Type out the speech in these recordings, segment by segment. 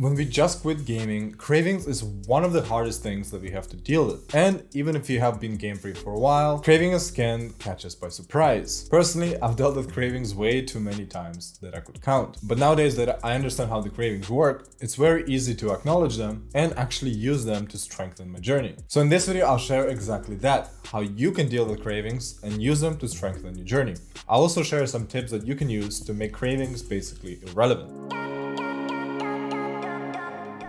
When we just quit gaming, cravings is one of the hardest things that we have to deal with. And even if you have been game free for a while, cravings can catch us by surprise. Personally, I've dealt with cravings way too many times that I could count. But nowadays that I understand how the cravings work, it's very easy to acknowledge them and actually use them to strengthen my journey. So in this video, I'll share exactly that, how you can deal with cravings and use them to strengthen your journey. I'll also share some tips that you can use to make cravings basically irrelevant.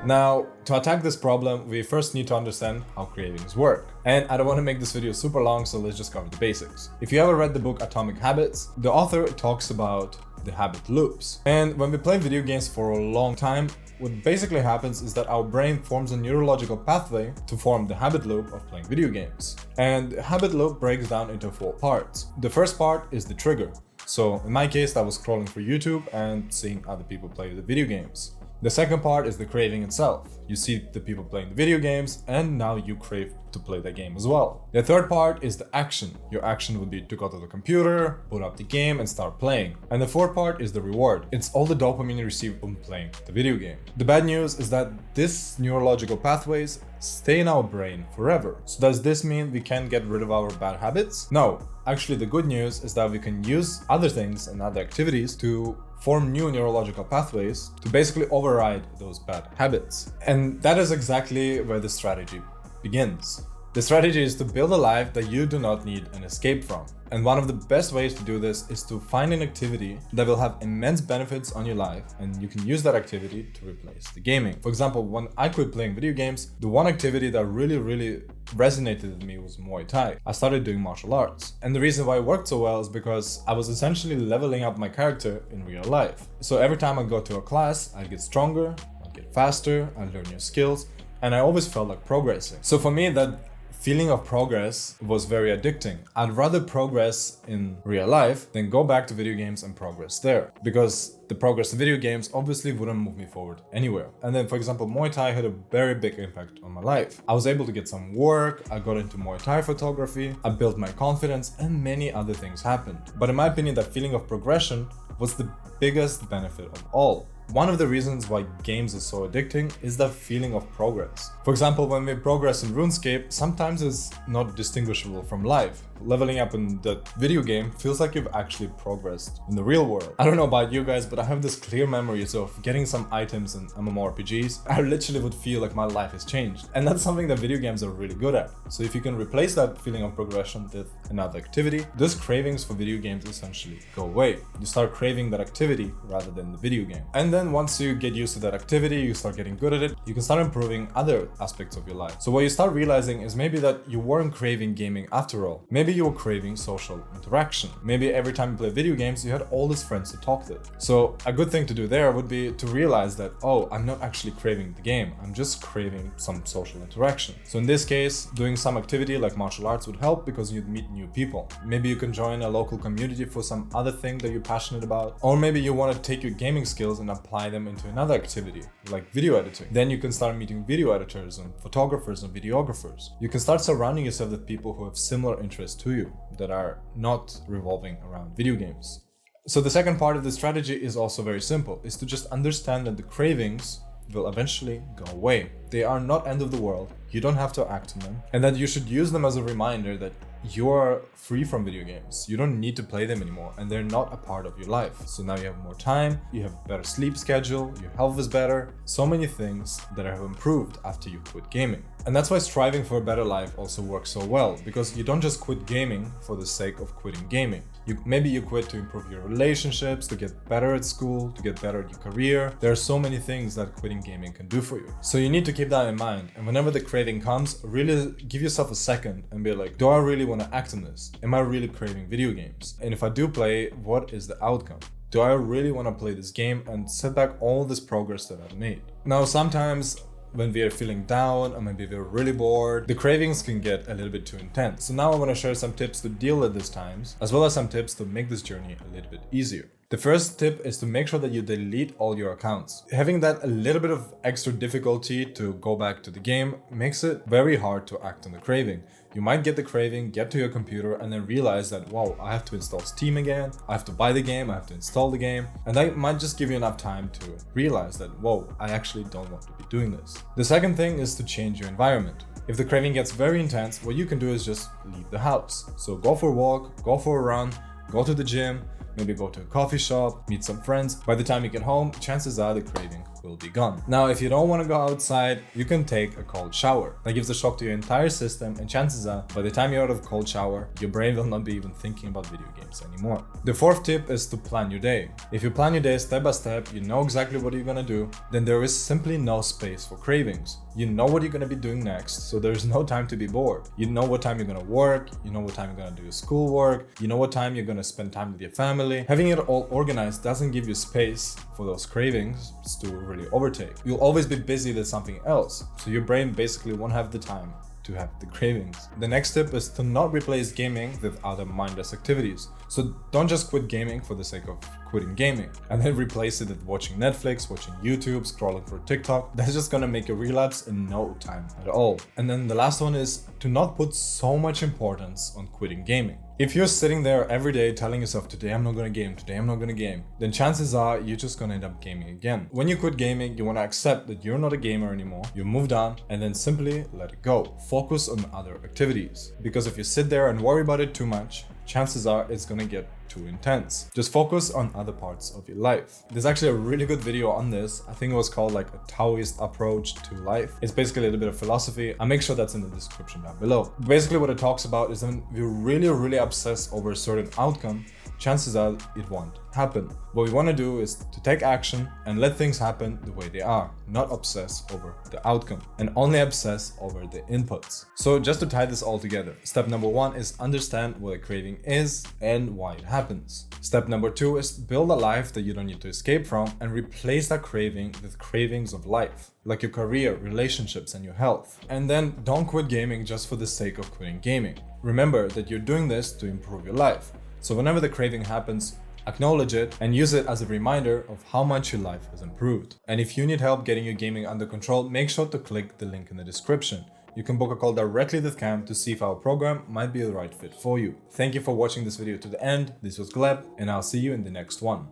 Now, to attack this problem, we first need to understand how cravings work. And I don't want to make this video super long, so let's just cover the basics. If you ever read the book Atomic Habits, the author talks about the habit loops. And when we play video games for a long time, what basically happens is that our brain forms a neurological pathway to form the habit loop of playing video games. And the habit loop breaks down into 4 parts. The first part is the trigger. So in my case, that was scrolling through YouTube and seeing other people play the video games. The second part is the craving itself. You see the people playing the video games and now you crave to play that game as well. The third part is the action. Your action would be to go to the computer, boot up the game and start playing. And the fourth part is the reward. It's all the dopamine you receive from playing the video game. The bad news is that these neurological pathways stay in our brain forever. So does this mean we can't get rid of our bad habits? No. Actually, the good news is that we can use other things and other activities to form new neurological pathways to basically override those bad habits. And that is exactly where the strategy begins. The strategy is to build a life that you do not need an escape from. And one of the best ways to do this is to find an activity that will have immense benefits on your life, and you can use that activity to replace the gaming. For example, when I quit playing video games, the one activity that really resonated with me was Muay Thai. I started doing martial arts. And the reason why it worked so well is because I was essentially leveling up my character in real life. So every time I go to a class, I'd get stronger, I'd get faster, I'd learn new skills, and I always felt like progressing. So for me, that feeling of progress was very addicting. I'd rather progress in real life than go back to video games and progress there, because the progress in video games obviously wouldn't move me forward anywhere. And then, for example, Muay Thai had a very big impact on my life. I was able to get some work, I got into Muay Thai photography, I built my confidence, and many other things happened. But in my opinion, that feeling of progression was the biggest benefit of all. One of the reasons why games are so addicting is that feeling of progress. For example, when we progress in RuneScape, sometimes it's not distinguishable from life. Leveling up in that video game feels like you've actually progressed in the real world. I don't know about you guys, but I have this clear memories of getting some items in MMORPGs. I literally would feel like my life has changed. And that's something that video games are really good at. So if you can replace that feeling of progression with another activity, those cravings for video games essentially go away. You start craving that activity rather than the video game. And then once you get used to that activity, you start getting good at it, you can start improving other aspects of your life. So what you start realizing is maybe that you weren't craving gaming after all. Maybe you were craving social interaction. Maybe every time you play video games, you had all these friends to talk with. So a good thing to do there would be to realize that, oh, I'm not actually craving the game. I'm just craving some social interaction. So in this case, doing some activity like martial arts would help because you'd meet new people. Maybe you can join a local community for some other thing that you're passionate about. Or maybe you want to take your gaming skills and apply them into another activity like video editing. Then you can start meeting video editors and photographers and videographers. You can start surrounding yourself with people who have similar interests to you that are not revolving around video games. So the second part of the strategy is also very simple, is to just understand that the cravings will eventually go away. They are not end of the world. You don't have to act on them, and that you should use them as a reminder that you are free from video games. You don't need to play them anymore, and they're not a part of your life. So now you have more time, you have a better sleep schedule, your health is better, so many things that have improved after you quit gaming. And that's why striving for a better life also works so well, because you don't just quit gaming for the sake of quitting gaming. Maybe you quit to improve your relationships, to get better at school, to get better at your career. There are so many things that quitting gaming can do for you. So you need to keep that in mind. And whenever the craving comes, really give yourself a second and be like, do I really want to act on this? Am I really craving video games? And if I do play, what is the outcome? Do I really want to play this game and set back all this progress that I've made? Now, sometimes when we are feeling down or maybe we're really bored, the cravings can get a little bit too intense. So now I want to share some tips to deal with these times, as well as some tips to make this journey a little bit easier. The first tip is to make sure that you delete all your accounts. Having that a little bit of extra difficulty to go back to the game makes it very hard to act on the craving. You might get the craving, get to your computer, and then realize that, wow, I have to install Steam again, I have to buy the game, I have to install the game, and that might just give you enough time to realize that, whoa, I actually don't want to be doing this. The second thing is to change your environment. If the craving gets very intense, what you can do is just leave the house. So go for a walk, go for a run, go to the gym, maybe go to a coffee shop, meet some friends. By the time you get home, chances are the craving will be gone. Now, if you don't want to go outside, you can take a cold shower. That gives a shock to your entire system, and chances are, by the time you're out of a cold shower, your brain will not be even thinking about video games anymore. The fourth tip is to plan your day. If you plan your day step by step, you know exactly what you're gonna do, then there is simply no space for cravings. You know what you're gonna be doing next, so there's no time to be bored. You know what time you're gonna work, you know what time you're gonna do your schoolwork, you know what time you're gonna spend time with your family. Having it all organized doesn't give you space for those cravings to really overtake. You'll always be busy with something else, so your brain basically won't have the time to have the cravings. The next tip is to not replace gaming with other mindless activities. So don't just quit gaming for the sake of quitting gaming and then replace it with watching Netflix, watching YouTube, scrolling for TikTok. That's just gonna make you relapse in no time at all. And then the last one is to not put so much importance on quitting gaming. If you're sitting there every day telling yourself, today I'm not gonna game, today I'm not gonna game, then chances are you're just gonna end up gaming again. When you quit gaming, you wanna accept that you're not a gamer anymore, you moved on, and then simply let it go. Focus on other activities. Because if you sit there and worry about it too much, chances are it's gonna get too intense. Just focus on other parts of your life. There's actually a really good video on this. I think it was called like a Taoist approach to life. It's basically a little bit of philosophy. I'll make sure that's in the description down below. Basically what it talks about is when you really obsess over a certain outcome, chances are it won't happen. What we want to do is to take action and let things happen the way they are, not obsess over the outcome and only obsess over the inputs. So just to tie this all together, step number 1 is understand what a craving is and why it happens. Step number 2 is build a life that you don't need to escape from and replace that craving with cravings of life, like your career, relationships, and your health. And then don't quit gaming just for the sake of quitting gaming. Remember that you're doing this to improve your life. So whenever the craving happens, acknowledge it and use it as a reminder of how much your life has improved. And if you need help getting your gaming under control, make sure to click the link in the description. You can book a call directly with Cam to see if our program might be the right fit for you. Thank you for watching this video to the end. This was Gleb, and I'll see you in the next one.